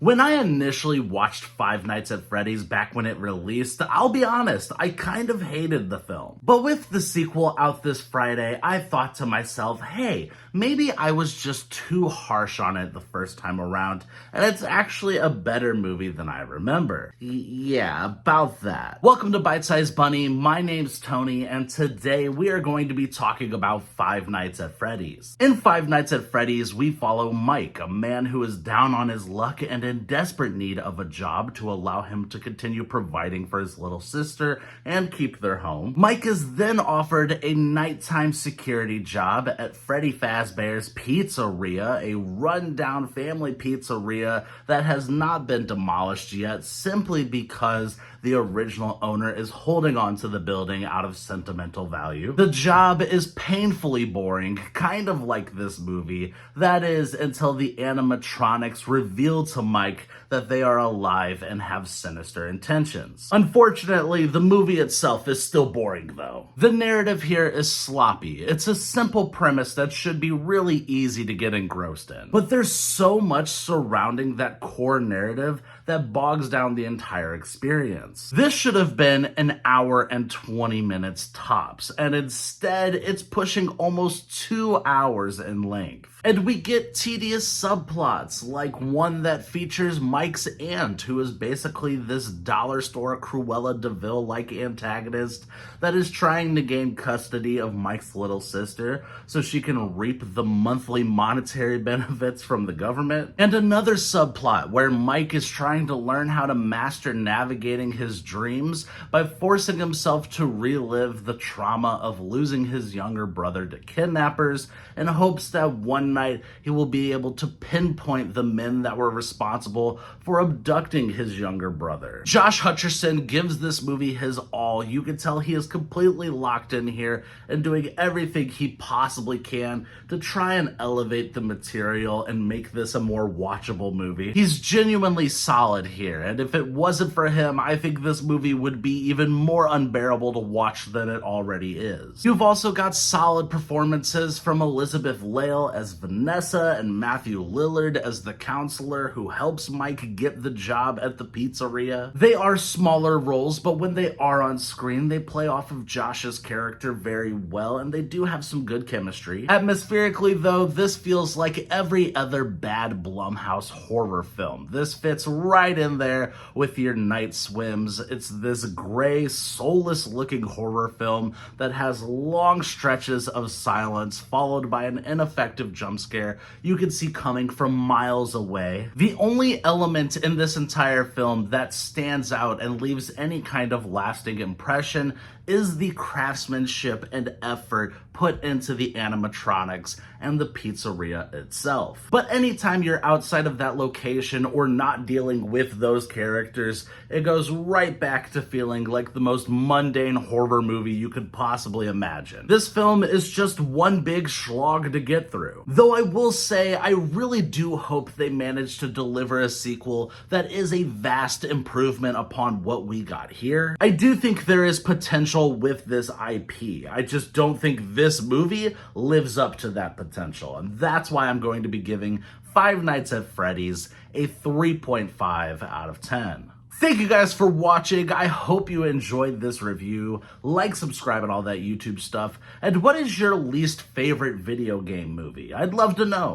When I initially watched Five Nights at Freddy's back when it released, I'll be honest, I kind of hated the film. But with the sequel out this Friday, I thought to myself, hey, maybe I was just too harsh on it the first time around, and it's actually a better movie than I remember. Yeah, about that. Welcome to Bite Size Bunny, my name's Tony, and today we are going to be talking about Five Nights at Freddy's. In Five Nights at Freddy's, we follow Mike, a man who is down on his luck and in desperate need of a job to allow him to continue providing for his little sister and keep their home. Mike is then offered a nighttime security job at Freddy Fazbear's Pizzeria, a rundown family pizzeria that has not been demolished yet simply because the original owner is holding on to the building out of sentimental value. The job is painfully boring, kind of like this movie. That is, until the animatronics reveal to Mike that they are alive and have sinister intentions. Unfortunately, the movie itself is still boring though. The narrative here is sloppy. It's a simple premise that should be really easy to get engrossed in. But there's so much surrounding that core narrative that bogs down the entire experience. This should have been an hour and 20 minutes tops, and instead it's pushing almost 2 hours in length. And we get tedious subplots, like one that features Mike's aunt, who is basically this dollar store Cruella de Vil-like antagonist that is trying to gain custody of Mike's little sister so she can reap the monthly monetary benefits from the government. And another subplot where Mike is trying to learn how to master navigating his dreams by forcing himself to relive the trauma of losing his younger brother to kidnappers in hopes that one night he will be able to pinpoint the men that were responsible for abducting his younger brother. Josh Hutcherson gives this movie his all. You can tell he is completely locked in here and doing everything he possibly can to try and elevate the material and make this a more watchable movie. He's genuinely solid here, and if it wasn't for him, I think this movie would be even more unbearable to watch than it already is. You've also got solid performances from Elizabeth Lail as Vanessa and Matthew Lillard as the counselor who helps Mike get the job at the pizzeria. They are smaller roles, but when they are on screen, they play off of Josh's character very well, and they do have some good chemistry. Atmospherically, though, this feels like every other bad Blumhouse horror film. This fits right in there with your night swims. It's this gray, soulless-looking horror film that has long stretches of silence followed by an ineffective jump scare you can see coming from miles away. The only element in this entire film that stands out and leaves any kind of lasting impression is the craftsmanship and effort put into the animatronics and the pizzeria itself. But anytime you're outside of that location or not dealing with those characters, it goes right back to feeling like the most mundane horror movie you could possibly imagine. This film is just one big slog to get through. Though I will say, I really do hope they manage to deliver a sequel that is a vast improvement upon what we got here. I do think there is potential with this IP. I just don't think this movie lives up to that potential, and that's why I'm going to be giving Five Nights at Freddy's a 3.5 out of 10. Thank you guys for watching. I hope you enjoyed this review. Like, subscribe, and all that YouTube stuff. And what is your least favorite video game movie? I'd love to know.